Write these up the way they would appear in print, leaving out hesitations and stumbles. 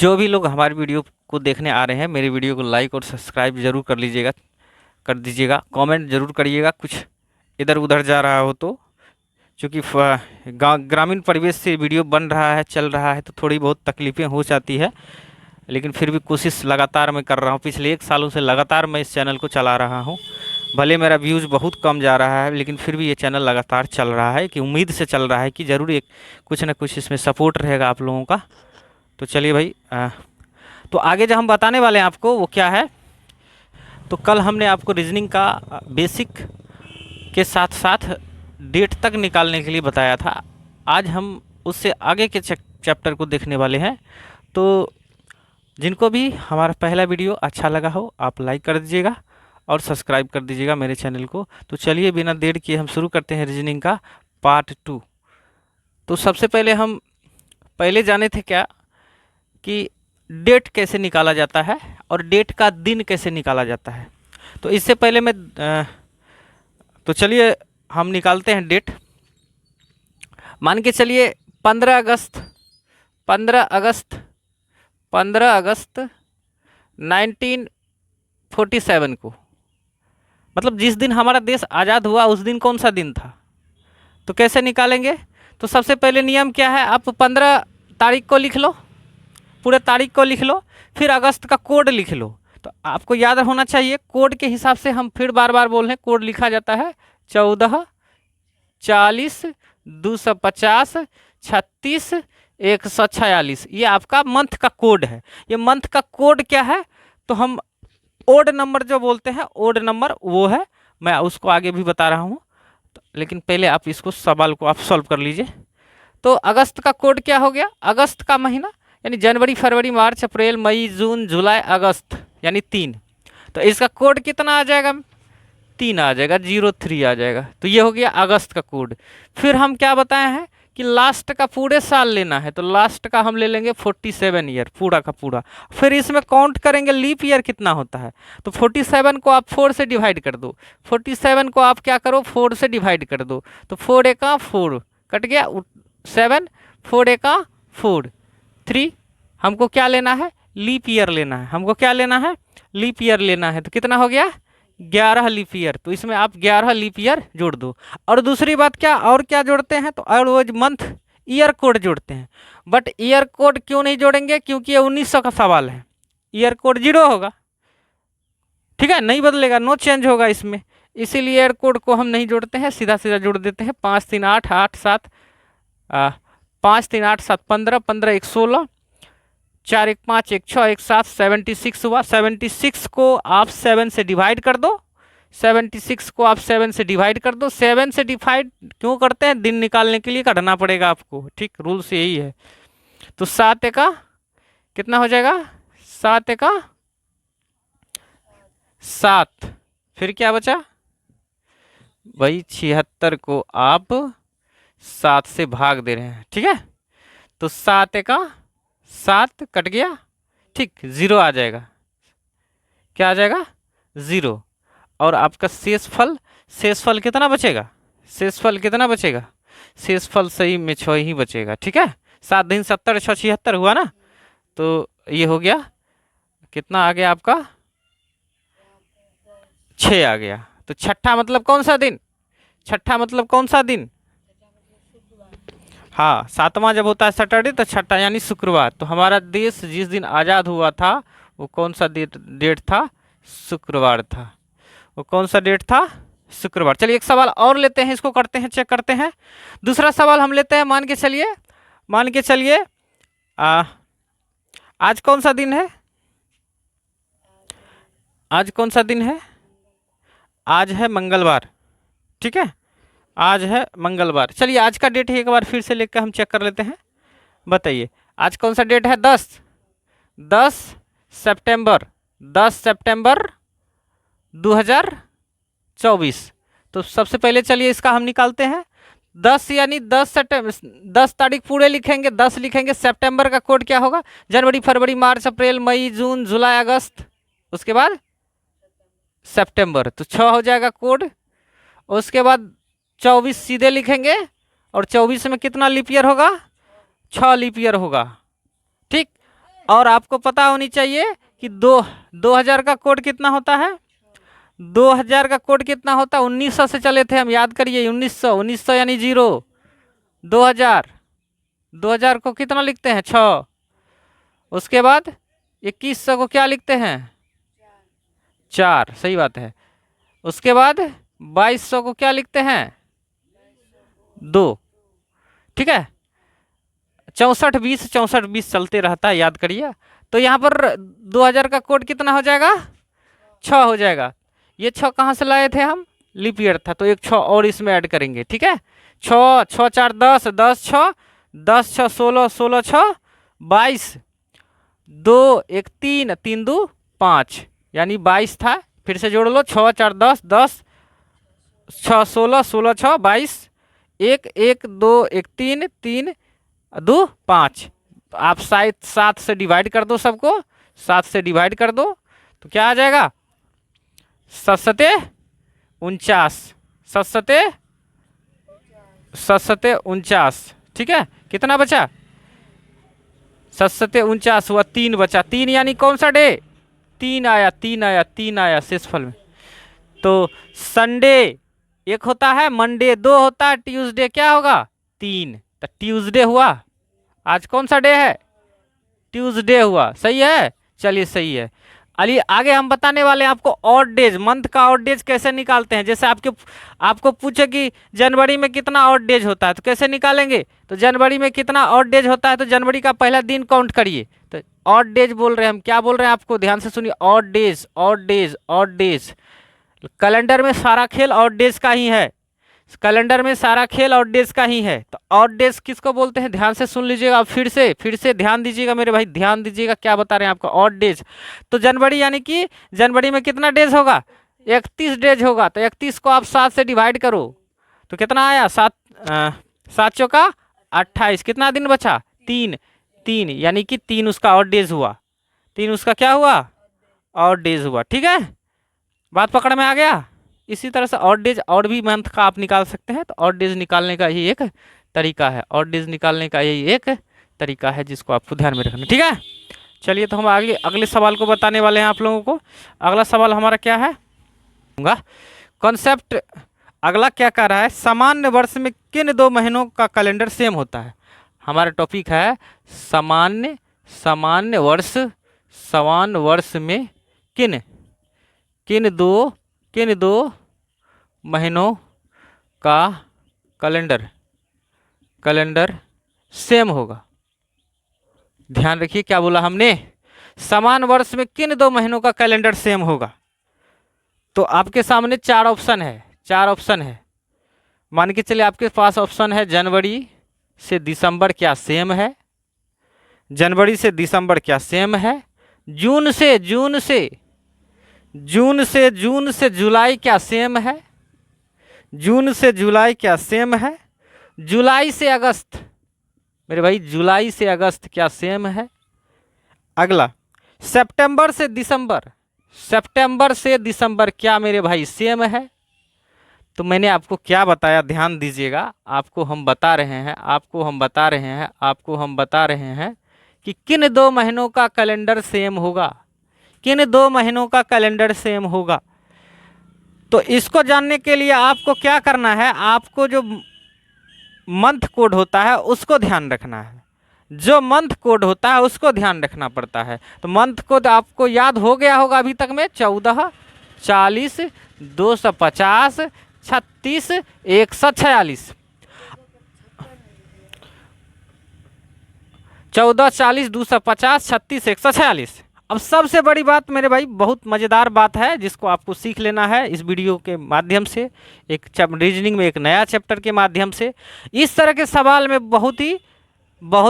जो भी लोग हमारी वीडियो को देखने आ रहे हैं, मेरी वीडियो को लाइक और सब्सक्राइब ज़रूर कर दीजिएगा। कमेंट ज़रूर करिएगा कुछ इधर उधर जा रहा हो तो, क्योंकि ग्रामीण परिवेश से वीडियो बन रहा है, चल रहा है, तो थोड़ी बहुत तकलीफ़ें हो जाती है, लेकिन फिर भी कोशिश लगातार मैं कर रहा हूँ। पिछले 1 सालों से लगातार मैं इस चैनल को चला रहा हूँ। भले मेरा व्यूज़ बहुत कम जा रहा है, लेकिन फिर भी ये चैनल लगातार चल रहा है, कि उम्मीद से चल रहा है कि ज़रूर एक कुछ ना कुछ इसमें सपोर्ट रहेगा आप लोगों का। तो चलिए भाई, तो आगे जो हम बताने वाले हैं आपको वो क्या है। तो कल हमने आपको रीजनिंग का बेसिक के साथ साथ डेट तक निकालने के लिए बताया था। आज हम उससे आगे के चैप्टर को देखने वाले हैं। तो जिनको भी हमारा पहला वीडियो अच्छा लगा हो, आप लाइक कर दीजिएगा और सब्सक्राइब कर दीजिएगा मेरे चैनल को। तो चलिए बिना देर किए हम शुरू करते हैं रीजनिंग का पार्ट 2। तो सबसे पहले हम पहले जाने थे क्या कि डेट कैसे निकाला जाता है और डेट का दिन कैसे निकाला जाता है। तो इससे पहले मैं तो चलिए हम निकालते हैं डेट। मान के चलिए 15 अगस्त 1947 को, मतलब जिस दिन हमारा देश आज़ाद हुआ उस दिन कौन सा दिन था। तो कैसे निकालेंगे। तो सबसे पहले नियम क्या है, आप 15 तारीख को लिख लो, पूरे तारीख को लिख लो, फिर अगस्त का कोड लिख लो। तो आपको याद होना चाहिए कोड के हिसाब से हम फिर बार बार बोल रहे हैं, कोड लिखा जाता है 14, 40, 250, 36, 146। ये आपका मंथ का कोड है। ये मंथ का कोड क्या है, तो हम ओड नंबर जो बोलते हैं, ओड नंबर वो है। मैं उसको आगे भी बता रहा हूँ, तो लेकिन पहले आप इसको सवाल को आप सॉल्व कर लीजिए। तो अगस्त का कोड क्या हो गया, अगस्त का महीना यानी जनवरी, फरवरी, मार्च, अप्रैल, मई, जून, जुलाई, अगस्त यानी 3। तो इसका कोड कितना आ जाएगा, 3 आ जाएगा, 03 आ जाएगा। तो ये हो गया अगस्त का कोड। फिर हम क्या बताए हैं कि लास्ट का पूरे साल लेना है, तो लास्ट का हम ले लेंगे 47 ईयर, पूरा का पूरा। फिर इसमें काउंट करेंगे लीप ईयर कितना होता है। तो 47 को आप 4 से डिवाइड कर दो, 47 को आप क्या करो 4 से डिवाइड कर दो। तो 4 एका 4 कट गया, 7, 4 एका 4, 3। हमको क्या लेना है, लीप ईयर लेना है। हमको क्या लेना है, लीप ईयर लेना है। तो कितना हो गया, 11 लीप ईयर। तो इसमें आप 11 लीप ईयर जोड़ दो। और दूसरी बात क्या, और क्या जोड़ते हैं, तो और वो मंथ ईयर कोड जोड़ते हैं। बट ईयर कोड क्यों नहीं जोड़ेंगे, क्योंकि ये 1900 का सवाल है, ईयर कोड 0 होगा, ठीक है, नहीं बदलेगा, नो चेंज होगा इसमें। इसीलिए ईयर कोड को हम नहीं जोड़ते हैं, सीधा सीधा जोड़ देते हैं। 5 3 8 8 7 5 3 8 7 15 15 1 16 4 1 5 1 6 1 7 76 हुआ। 76 को आप 7 से डिवाइड कर दो, 76 को आप 7 से डिवाइड कर दो। 7 से डिवाइड क्यों करते हैं, दिन निकालने के लिए करना पड़ेगा आपको, ठीक, रूल्स यही है। तो 7 एका कितना हो जाएगा, 7 एका 7, फिर क्या बचा भाई, 76 को आप 7 से भाग दे रहे हैं, ठीक है। तो 7 एका 7 कट गया, ठीक, 0 आ जाएगा। क्या आ जाएगा, 0। और आपका शेषफल कितना बचेगा, शेषफल कितना बचेगा, शेषफल सही में 6 ही बचेगा, ठीक है। 7 दिन 70, 6 76 हुआ ना। तो ये हो गया, कितना आ गया आपका, 6 आ गया। तो छठा मतलब कौन सा दिन, छठा मतलब कौन सा दिन, हाँ, 7वां जब होता है सैटरडे, तो छठा यानी शुक्रवार। तो हमारा देश जिस दिन आज़ाद हुआ था वो कौन सा डेट था, शुक्रवार था। वो कौन सा डेट था, शुक्रवार। चलिए एक सवाल और लेते हैं, इसको करते हैं, चेक करते हैं। दूसरा सवाल हम लेते हैं, मान के चलिए आज कौन सा दिन है, आज कौन सा दिन है, आज है मंगलवार, ठीक है, आज है मंगलवार। चलिए आज का डेट है, एक बार फिर से लेकर हम चेक कर लेते हैं। बताइए आज कौन सा डेट है, 10 सितंबर 2024। तो सबसे पहले चलिए इसका हम निकालते हैं। 10 यानी 10 तारीख पूरे लिखेंगे, 10 लिखेंगे। सितंबर का कोड क्या होगा, जनवरी, फरवरी, मार्च, अप्रैल, मई, जून, जुलाई, अगस्त, उसके बाद सितंबर। तो 6 हो जाएगा कोड। उसके बाद 24 सीधे लिखेंगे, और 24 में कितना लीप ईयर होगा, 6 लीप ईयर होगा, ठीक। और आपको पता होनी चाहिए कि 2000 का कोड कितना होता है। 2000 का कोड कितना होता है? 1900 से चले थे हम, याद करिए। 1900 यानी 0। 2000 को कितना लिखते हैं? 6। उसके बाद 2100 को क्या लिखते हैं? 4। सही बात है। उसके बाद 2200 को क्या लिखते हैं? 2। ठीक है। 64-20 64-20 चलते रहता है, याद करिए। तो यहाँ पर 2000 का कोड कितना हो जाएगा? 6 हो जाएगा। ये 6 कहाँ से लाए थे हम? लीप ईयर था तो एक 6 और इसमें ऐड करेंगे। ठीक है। 6 6 4 10 10 6 10 6 16 16 6 22 2 1 3 3 2 5 यानी 22 था। फिर से जोड़ लो। 6 4 10 10 6 16 16 6 22 1 1 2 1 3 3 2 5। आप शायद 7 से डिवाइड कर दो सबको। 7 से डिवाइड कर दो तो क्या आ जाएगा? 7 49। 7 49। ठीक है। कितना बचा? 7 49 हुआ। 3 बचा। 3 यानी कौन सा डे? 3 आया। 3 आया। 3 आया शेषफल में। तो संडे 1 होता है, मंडे 2 होता है, ट्यूसडे क्या होगा? 3। तो ट्यूसडे हुआ। आज कौन सा डे है? ट्यूसडे हुआ। सही है। चलिए सही है। अली आगे हम बताने वाले हैं आपको ऑड डेज। मंथ का ऑड डेज कैसे निकालते हैं। जैसे आपको पूछे कि जनवरी में कितना ऑड डेज होता है तो कैसे निकालेंगे। तो जनवरी में कितना ऑड डेज होता है तो जनवरी का पहला दिन काउंट करिए। तो ऑड डेज बोल रहे हैं हम। क्या बोल रहे हैं आपको ध्यान से सुनिए। Odd days, odd days, odd days. Calendar में सारा खेल ऑड डेज का ही है। कैलेंडर में सारा खेल ऑड डेज का ही है। तो ऑड डेज किसको बोलते हैं? ध्यान से सुन लीजिएगा। फिर से ध्यान दीजिएगा मेरे भाई, ध्यान दीजिएगा क्या बता रहे हैं आपको। ऑड डेज तो जनवरी यानी कि जनवरी में कितना डेज होगा? 31 डेज होगा। तो 31 को आप 7 से डिवाइड करो तो कितना आया? 7 चौका 28। कितना दिन बचा? 3 यानी कि 3 उसका ऑड डेज हुआ। 3 उसका क्या हुआ? ऑड डेज हुआ। ठीक है। बात पकड़ में आ गया। इसी तरह से ऑड डेज और भी मंथ का आप निकाल सकते हैं। तो ऑड डेज निकालने का यही एक तरीका है। ऑड डेज निकालने का यही एक तरीका है जिसको आपको ध्यान में रखना। ठीक है। चलिए तो हम आगे अगले सवाल को बताने वाले हैं आप लोगों को। अगला सवाल हमारा क्या है? कॉन्सेप्ट अगला क्या कह रहा है? सामान्य वर्ष में किन 2 महीनों का कैलेंडर सेम होता है। हमारा टॉपिक है सामान्य वर्ष में किन दो महीनों का कैलेंडर सेम होगा। ध्यान रखिए क्या बोला हमने। समान वर्ष में किन 2 महीनों का कैलेंडर सेम होगा। तो आपके सामने 4 ऑप्शन है। मान के चलिए आपके पास ऑप्शन है जनवरी से दिसंबर क्या सेम है, जनवरी से दिसंबर क्या सेम है, जून से जुलाई क्या सेम है, जून से जुलाई क्या सेम है, जुलाई से अगस्त मेरे भाई, जुलाई से अगस्त क्या सेम है। अगला सितंबर से दिसंबर क्या मेरे भाई सेम है। तो मैंने आपको क्या बताया ध्यान दीजिएगा। आपको हम बता रहे हैं कि किन 2 महीनों का कैलेंडर सेम होगा। तो इसको जानने के लिए आपको क्या करना है? आपको जो मंथ कोड होता है उसको ध्यान रखना है। पड़ता है। तो मंथ कोड आपको याद हो गया होगा अभी तक में। 14 40 250 36 146। 14 40 250 36 146। अब सबसे बड़ी बात मेरे भाई, बहुत मज़ेदार बात है जिसको आपको सीख लेना है इस वीडियो के माध्यम से। एक रीजनिंग में एक नया चैप्टर के माध्यम से इस तरह के सवाल में बहुत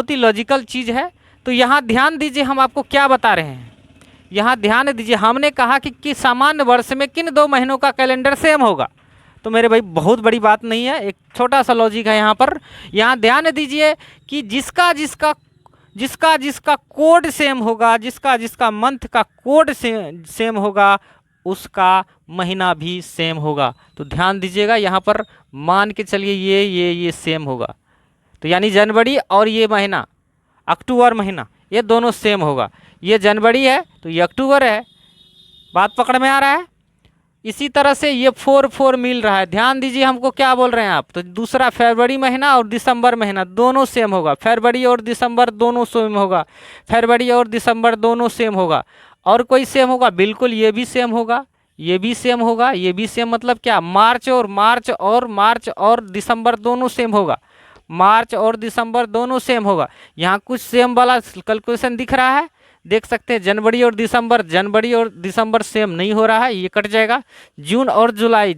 ही लॉजिकल चीज़ है। तो यहाँ ध्यान दीजिए, हम आपको क्या बता रहे हैं। यहाँ ध्यान दीजिए, हमने कहा कि सामान्य वर्ष में किन 2 महीनों का कैलेंडर सेम होगा। तो मेरे भाई बहुत बड़ी बात नहीं है, एक छोटा सा लॉजिक है यहाँ पर। यहाँ ध्यान दीजिए कि जिसका कोड सेम होगा, जिसका मंथ का कोड सेम होगा, उसका महीना भी सेम होगा। तो ध्यान दीजिएगा यहाँ पर, मान के चलिए ये सेम होगा। तो यानी जनवरी और ये महीना अक्टूबर महीना ये दोनों सेम होगा। ये जनवरी है तो ये अक्टूबर है। बात पकड़ में आ रहा है। इसी तरह से ये 4 मिल रहा है। ध्यान दीजिए हमको क्या बोल रहे हैं आप। तो दूसरा फरवरी महीना और दिसंबर महीना दोनों सेम होगा। फरवरी और दिसंबर दोनों सेम होगा। फरवरी और दिसंबर दोनों सेम होगा। और कोई सेम होगा? बिल्कुल ये भी सेम होगा, ये भी सेम होगा, ये भी सेम। मतलब क्या? मार्च और दिसंबर दोनों सेम होगा। मार्च और दिसंबर दोनों सेम होगा। यहाँ कुछ सेम वाला कैलकुलेशन दिख रहा है, देख सकते हैं। जनवरी और दिसंबर सेम नहीं हो रहा है, ये कट जाएगा। जून और जुलाई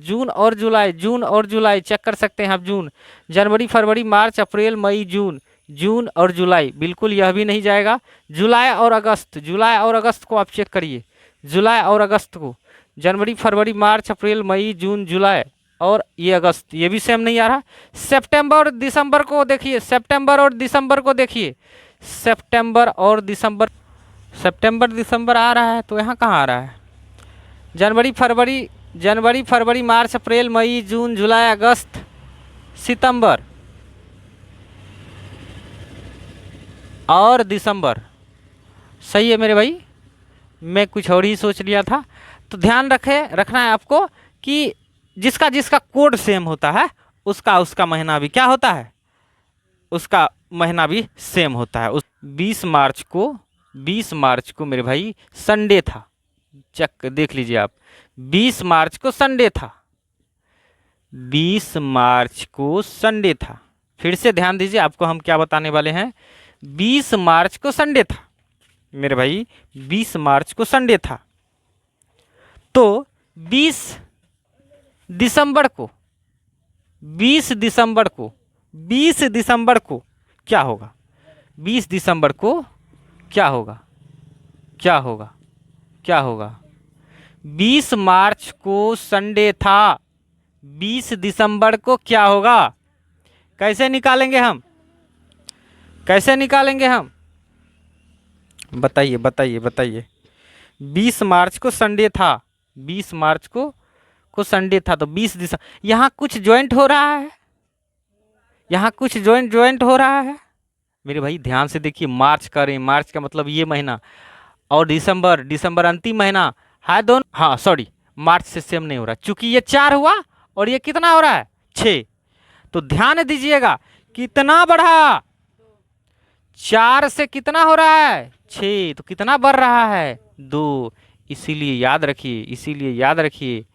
चेक कर सकते हैं आप। जून, जनवरी, फरवरी, मार्च, अप्रैल, मई, जून और जुलाई, बिल्कुल यह भी नहीं जाएगा। जुलाई और अगस्त को आप चेक करिए। जुलाई और अगस्त को, जनवरी, फरवरी, मार्च, अप्रैल, मई, जून, जुलाई और ये अगस्त, ये भी सेम नहीं आ रहा। सितंबर और दिसंबर को देखिए। सितंबर और दिसंबर आ रहा है, तो यहाँ कहाँ आ रहा है? जनवरी, फरवरी, मार्च, अप्रैल, मई, जून, जुलाई, अगस्त, सितंबर और दिसंबर। सही है मेरे भाई, मैं कुछ और ही सोच लिया था। तो ध्यान रखना है आपको कि जिसका कोड सेम होता है उसका महीना भी क्या होता है? उसका महीना भी सेम होता है। उस 20 मार्च को मेरे भाई संडे था। चेक देख लीजिए आप, 20 मार्च को संडे था। 20 मार्च को संडे था। फिर से ध्यान दीजिए, आपको हम क्या बताने वाले हैं। 20 मार्च को संडे था मेरे भाई, 20 मार्च को संडे था। तो 20 दिसंबर को क्या होगा? 20 दिसंबर को क्या होगा? 20 मार्च को संडे था, 20 दिसंबर को क्या होगा? कैसे निकालेंगे हम? बताइए। 20 मार्च को संडे था, 20 मार्च को संडे था, तो 20 दिसंबर। यहाँ कुछ ज्वाइंट हो रहा है, ज्वाइंट हो रहा है मेरे भाई। ध्यान से देखिए, मार्च का मतलब ये महीना, और दिसंबर अंतिम महीना है दोनों। हाँ सॉरी, मार्च से सेम नहीं हो रहा, चूंकि ये 4 हुआ और ये कितना हो रहा है? 6। तो ध्यान दीजिएगा, कितना बढ़ा? 4 से कितना हो रहा है? 6। तो कितना बढ़ रहा है? 2। इसीलिए याद रखिए,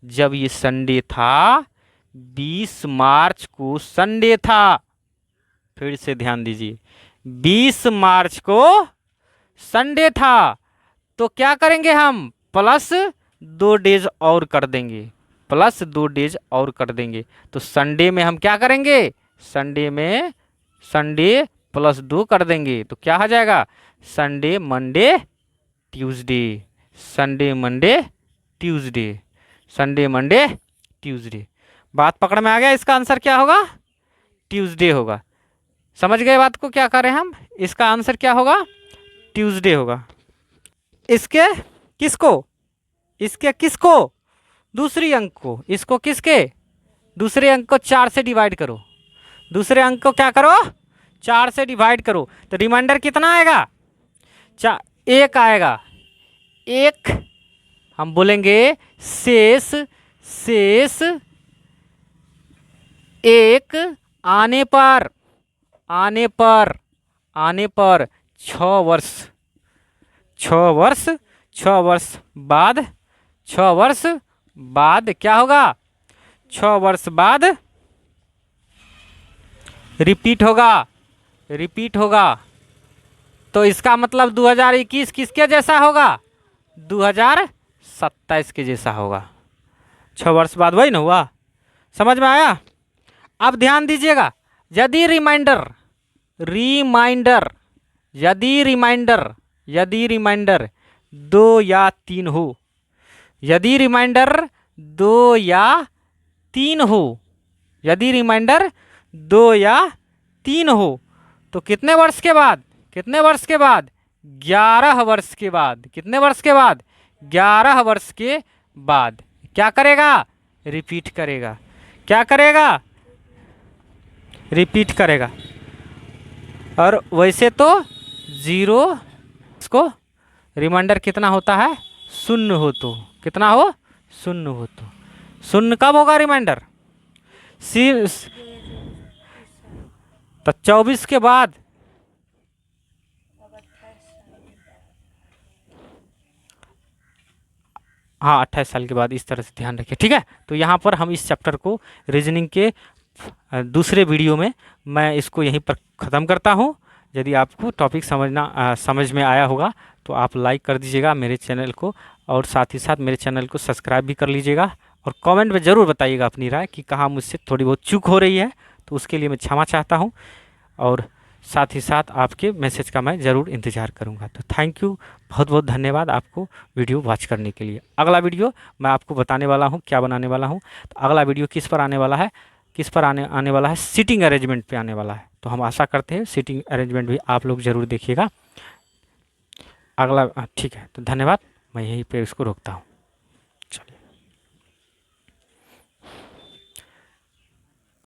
जब ये संडे था, 20 मार्च को संडे था। फिर से ध्यान दीजिए, 20 मार्च को संडे था, तो क्या करेंगे हम? प्लस 2 डेज और कर देंगे, तो संडे में हम क्या करेंगे? संडे प्लस 2 कर देंगे, तो क्या हो जाएगा? Sunday, Monday, Tuesday. बात पकड़ में आ गया? इसका आंसर क्या होगा? ट्यूसडे होगा। समझ गए बात को क्या करें हम? इसका आंसर क्या होगा? ट्यूसडे होगा। इसके किसको? दूसरे अंक को। इसको किसके? दूसरे अंक को 4 से डिवाइड करो। दूसरे अंक को क्या करो? 4 से डिवाइड करो, तो रिमाइंडर कितना आएगा? 1 आएगा। 1 हम बोलेंगे शेष 1 आने पर 6 वर्ष बाद क्या होगा? 6 वर्ष बाद रिपीट होगा। तो इसका मतलब 2021 किसके जैसा होगा? 2027 के जैसा होगा। 6 वर्ष बाद वही ना हुआ। समझ में आया? अब ध्यान दीजिएगा, यदि रिमाइंडर 2 या 3 हो, यदि रिमाइंडर 2 या 3 हो, तो कितने वर्ष के बाद? 11 वर्ष के बाद। कितने वर्ष के बाद? 11 वर्ष के बाद क्या करेगा? रिपीट करेगा। क्या करेगा? रिपीट करेगा। और वैसे तो जीरो, इसको रिमाइंडर कितना होता है, शून्य हो तो, कितना हो, शून्य हो तो। शून्य कब होगा रिमाइंडर, तो 24 के बाद, हाँ 28 साल के बाद, इस तरह से ध्यान रखिए, ठीक है। तो यहाँ पर हम इस चैप्टर को रीजनिंग के दूसरे वीडियो में मैं इसको यहीं पर ख़त्म करता हूँ। यदि आपको टॉपिक समझ में आया होगा तो आप लाइक कर दीजिएगा मेरे चैनल को, और साथ ही साथ मेरे चैनल को सब्सक्राइब भी कर लीजिएगा, और कमेंट में ज़रूर बताइएगा अपनी राय कि कहाँ मुझसे थोड़ी बहुत चूक हो रही है, तो उसके लिए मैं क्षमा चाहता हूँ, और साथ ही साथ आपके मैसेज का मैं ज़रूर इंतज़ार करूँगा। तो थैंक यू, बहुत बहुत धन्यवाद आपको वीडियो वॉच करने के लिए। अगला वीडियो मैं आपको बताने वाला हूँ क्या बनाने वाला हूँ। तो अगला वीडियो किस पर आने वाला है, आने वाला है, सीटिंग अरेंजमेंट पे आने वाला है। तो हम आशा करते हैं सीटिंग अरेंजमेंट भी आप लोग ज़रूर देखिएगा। अगला ठीक है, तो धन्यवाद, मैं यहीं पे इसको रोकता हूँ।